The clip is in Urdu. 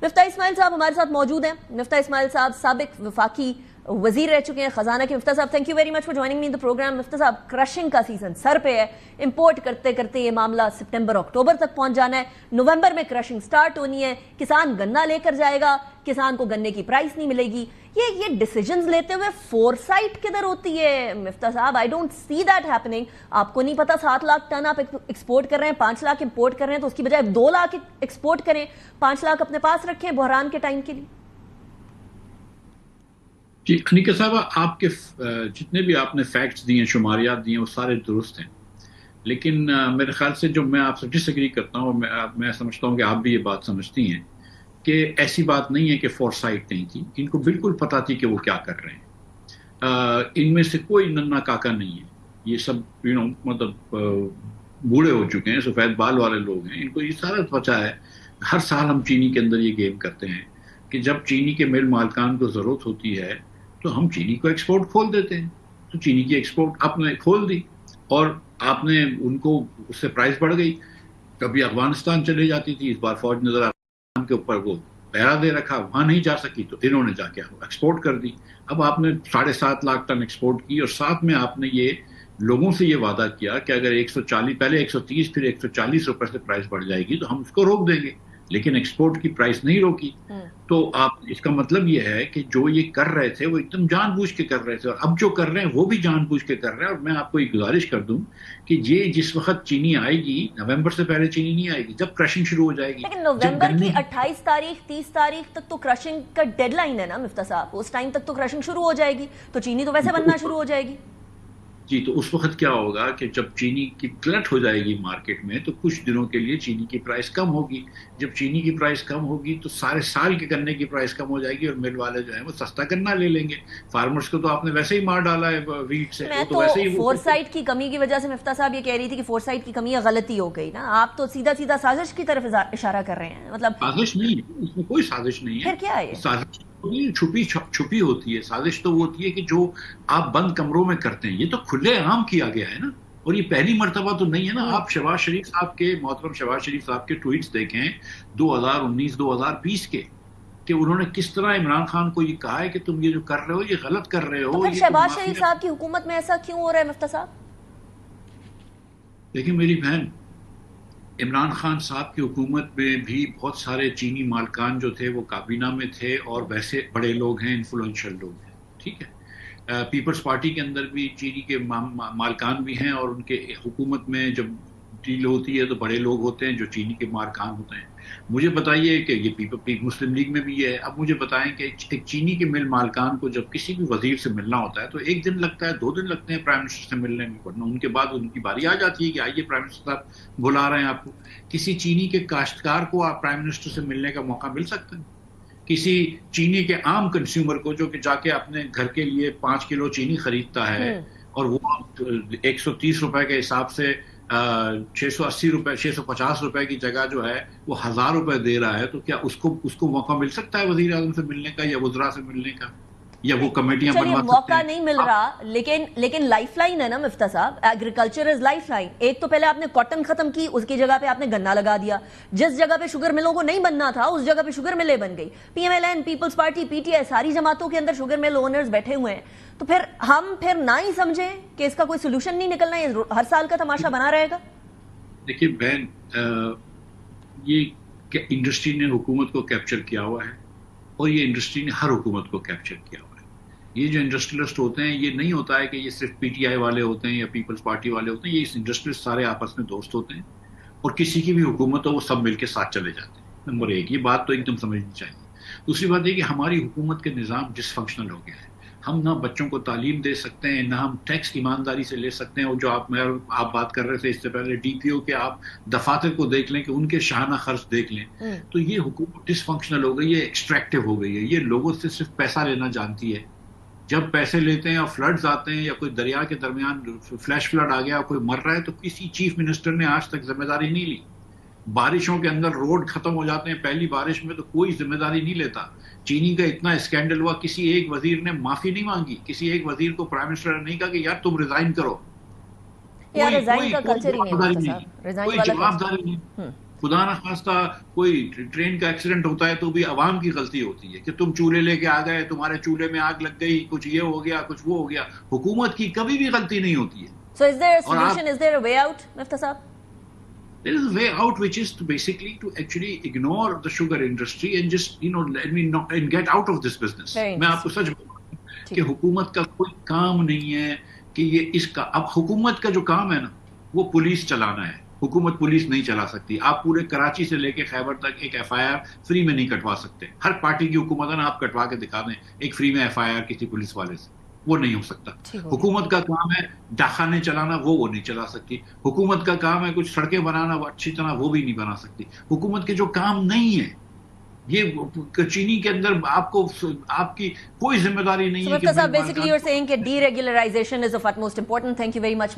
مفتاح اسماعیل صاحب ہمارے ساتھ موجود ہیں. مفتاح اسماعیل صاحب سابق وفاقی وزیر رہ چکے ہیں خزانہ کے. مفتاح صاحب thank you very much for joining me in the program. Miftah صاحب کرشنگ کا سیزن سر پہ ہے, امپورٹ کرتے کرتے یہ معاملہ سپٹمبر اکتوبر تک پہنچ جانا ہے. نومبر میں کرشنگ سٹارٹ ہونی ہے, کسان گنا لے کر جائے گا, کسان کو گنے کی پرائس نہیں ملے گی. یہ ڈیسیجنز لیتے ہوئے فورسائٹ کدھر ہوتی ہے مفتاح صاحب؟ I don't see that happening. آپ کو نہیں پتا 7 لاکھ ٹن آپ ایکسپورٹ کر رہے ہیں, 5 لاکھ امپورٹ کر رہے ہیں, تو اس کی بجائے 2 لاکھ ایکسپورٹ کریں, 5 لاکھ اپنے پاس رکھیں بحران کے ٹائم کے لیے. جی خنیقہ صاحبہ, آپ کے جتنے بھی آپ نے فیکٹس دیے ہیں, شماریات دیے ہیں, وہ سارے درست ہیں, لیکن میرے خیال سے جو میں آپ سے ڈس ایگری کرتا ہوں, میں سمجھتا ہوں کہ آپ بھی یہ بات سمجھتی ہیں کہ ایسی بات نہیں ہے کہ فورسائٹ نہیں تھی. ان کو بالکل پتا تھی کہ وہ کیا کر رہے ہیں. ان میں سے کوئی ننا کاکا نہیں ہے, یہ سب مطلب بوڑھے ہو چکے ہیں, سفید بال والے لوگ ہیں, ان کو یہ سارا پتا ہے. ہر سال ہم چینی کے اندر یہ گیم کرتے ہیں کہ جب چینی کے مل مالکان کو ضرورت ہوتی ہے تو ہم چینی کو ایکسپورٹ کھول دیتے ہیں. تو چینی کی ایکسپورٹ آپ نے کھول دی اور آپ نے ان کو اس سے پرائس بڑھ گئی. کبھی افغانستان چلے جاتی تھی, اس بار فوج نظر افغانستان کے اوپر وہ پہرا دے رکھا, وہاں نہیں جا سکی تو انہوں نے جا کے ایکسپورٹ کر دی. اب آپ نے 7.5 لاکھ ٹن ایکسپورٹ کی, اور ساتھ میں آپ نے یہ لوگوں سے یہ وعدہ کیا کہ اگر 140 پہلے 130 پھر 140 روپے سے پرائس بڑھ جائے گی تو ہم اس کو روک دیں گے, لیکن ایکسپورٹ کی پرائس نہیں روکی. تو آپ اس کا مطلب یہ ہے کہ جو یہ کر رہے تھے وہ ایک دم جان بوجھ کے کر رہے تھے, اور اب جو کر رہے ہیں وہ بھی جان بوجھ کے کر رہے ہیں. اور میں آپ کو ایک گزارش کر دوں کہ یہ جس وقت چینی آئے گی, نومبر سے پہلے چینی نہیں آئے گی, جب کرشنگ شروع ہو جائے گی. لیکن نومبر کی 28 تاریخ 30 تاریخ تک تو کرشنگ کا ڈیڈ لائن ہے نا مفتاح صاحب, اس ٹائم تک تو کرشنگ شروع ہو جائے گی, تو چینی تو ویسے بننا شروع ہو جائے گی. جی, تو اس وقت کیا ہوگا کہ جب چینی کی گلٹ ہو جائے گی مارکیٹ میں, تو کچھ دنوں کے لیے چینی کی پرائس کم ہوگی. جب چینی کی پرائس کم ہوگی تو سارے سال کے گنے کی پرائس کم ہو جائے گی, اور مل والے جو ہیں وہ سستا گنا لے لیں گے. فارمرز کو تو آپ نے ویسے ہی مار ڈالا ہے ویٹ سے. میں تو فورسائٹ کی کمی کی وجہ سے مفتاح صاحب یہ کہہ رہی تھی کہ فورسائٹ کی کمی غلطی ہو گئی نا. آپ تو سیدھا سیدھا سازش کی طرف اشارہ کر رہے ہیں. مطلب سازش نہیں, اس میں کوئی سازش نہیں ہے. پھر کیا ہے سازش چھپی ہوتی ہے. سازش تو وہ ہوتی ہے کہ جو آپ بند کمروں میں کرتے ہیں. یہ تو کھلے عام کیا گیا ہے نا, اور یہ پہلی مرتبہ تو نہیں ہے نا. آپ شہباز شریف صاحب کے, محترم شہباز شریف صاحب کے ٹویٹس دیکھیں 2019-2020 کے, کہ انہوں نے کس طرح عمران خان کو یہ کہا ہے کہ تم یہ جو کر رہے ہو یہ غلط کر رہے ہو. تو پھر شہباز شریف صاحب کی حکومت میں ایسا کیوں ہو رہا ہے مفتاح صاحب؟ دیکھیں میری بہن, عمران خان صاحب کی حکومت میں بھی بہت سارے چینی مالکان جو تھے وہ کابینہ میں تھے, اور ویسے بڑے لوگ ہیں, انفلوئنشل لوگ ہیں. ٹھیک ہے, پیپلز پارٹی کے اندر بھی چینی کے مالکان بھی ہیں, اور ان کے حکومت میں جب ڈیل ہوتی ہے تو بڑے لوگ ہوتے ہیں جو چینی کے مالکان ہوتے ہیں. مجھے بتائیے کہ یہ مسلم لیگ میں بھی ہے. اب مجھے بتائیں کہ ایک چینی کے مل مالکان کو جب کسی بھی وزیر سے ملنا ہوتا ہے تو 1 دن لگتا ہے, 2 دن لگتے ہیں پرائم منسٹر سے ملنے میں, ورنہ ان کے بعد ان کی باری آ جاتی ہے کہ آئیے پرائم منسٹر صاحب بلا رہے ہیں آپ کو. کسی چینی کے کاشتکار کو آپ پرائم منسٹر سے ملنے کا موقع مل سکتا ہے؟ کسی چینی کے عام کنزیومر کو جو کہ جا کے اپنے گھر کے لیے 5 کلو چینی خریدتا ہے, اور وہ 130 روپے کے حساب سے 680 روپے 650 روپے کی جگہ جو ہے وہ 1000 روپے دے رہا ہے, تو کیا اس کو موقع مل سکتا ہے وزیر اعظم سے ملنے کا, یا وزراء سے ملنے کا, یا وہ کمیٹیاں بنوا سکتے ہیں؟ موقع نہیں مل رہا, لیکن لائف لائن ہے نا مفتاح صاحب. Agriculture is life line. ایک تو پہلے آپ نے کاٹن ختم کی, اس کی جگہ پہ آپ نے گنا لگا دیا. جس جگہ پہ شوگر ملوں کو نہیں بننا تھا اس جگہ پہ شوگر ملیں بن گئی. P M L N, peoples party, P T I, ساری جماعتوں کے اندر شوگر مل اونرز بیٹھے ہوئے ہیں. تو پھر ہم نہ ہی سمجھیں کہ اس کا کوئی سولوشن نہیں نکلنا, یہ ہر سال کا تماشا بنا رہے گا. دیکھیے بہن, یہ انڈسٹری نے حکومت کو کیپچر کیا ہوا ہے, اور یہ انڈسٹری نے ہر حکومت کو کیپچر کیا ہوا ہے. یہ جو انڈسٹریلسٹ ہوتے ہیں, یہ نہیں ہوتا ہے کہ یہ صرف پی ٹی آئی والے ہوتے ہیں یا پیپلز پارٹی والے ہوتے ہیں. یہ انڈسٹریلسٹ سارے آپس میں دوست ہوتے ہیں, اور کسی کی بھی حکومت ہو وہ سب مل کے ساتھ چلے جاتے ہیں. نمبر 1, یہ بات تو ایک دم سمجھنی چاہیے. دوسری بات یہ کہ ہماری حکومت کے نظام ڈس فنکشنل ہو گیا ہے. ہم نہ بچوں کو تعلیم دے سکتے ہیں, نہ ہم ٹیکس ایمانداری سے لے سکتے ہیں. اور جو آپ بات کر رہے تھے اس سے پہلے ڈی پی او کے, آپ دفاتر کو دیکھ لیں کہ ان کے شاہانہ خرچ دیکھ لیں, تو یہ حکومت ڈس فنکشنل ہو گئی ہے, ایکسٹریکٹیو ہو گئی ہے. یہ لوگوں سے صرف پیسہ لینا جانتی ہے. جب پیسے لیتے ہیں اور فلڈز آتے ہیں, یا کوئی دریا کے درمیان فلیش فلڈ آ گیا, کوئی مر رہا ہے, تو کسی چیف منسٹر نے آج تک ذمہ داری نہیں لی. بارشوں کے اندر روڈ ختم ہو جاتے ہیں پہلی بارش میں, تو کوئی ذمہ داری نہیں لیتا. چینی کا اتنا اسکینڈل ہوا, کسی ایک وزیر نے معافی نہیں مانگی, کسی ایک وزیر کو پرائم منسٹر نے نہیں کہا کہ یار تم ریزائن کرو. ریزائن کا کلچر ہی نہیں, کوئی جواب داری نہیں. خدا نہ خواستہ کوئی ٹرین کا ایکسیڈنٹ ہوتا ہے تو بھی عوام کی غلطی ہوتی ہے کہ تم چولہے لے کے آ گئے, تمہارے چولہے میں آگ لگ گئی, کچھ یہ ہو گیا, کچھ وہ ہو گیا. حکومت کی کبھی بھی غلطی نہیں ہوتی ہے. So is there a solution? Is there a way out, Miftah Saab? There is a way out, which is to basically to actually ignore the sugar industry and just, and get out of this business. میں آپ کو سچ بتاؤں کہ حکومت کا کوئی کام نہیں ہے کہ یہ اس کا, اب حکومت کا جو کام ہے نا وہ پولیس چلانا ہے. حکومت پولیس نہیں چلا سکتی. آپ پورے کراچی سے لے کے خیبر تک ایک ایف آئی آر فری میں نہیں کٹوا سکتے. ہر پارٹی کی حکومت ہے نا, آپ کٹوا کے دکھا دیں ایک فری میں ایف آئی آر کسی پولیس والے سے, وہ نہیں ہو سکتا. حکومت کا کام ہے ڈاکخانے چلانا, وہ نہیں چلا سکتی. حکومت کا کام ہے کچھ سڑکیں بنانا, وہ اچھی طرح وہ بھی نہیں بنا سکتی. حکومت کے جو کام نہیں ہے, یہ چینی کے اندر آپ کی کوئی ذمہ داری نہیں ہے. Miftah Saab, basically you're saying that deregularization is of utmost importance. Thank you very much.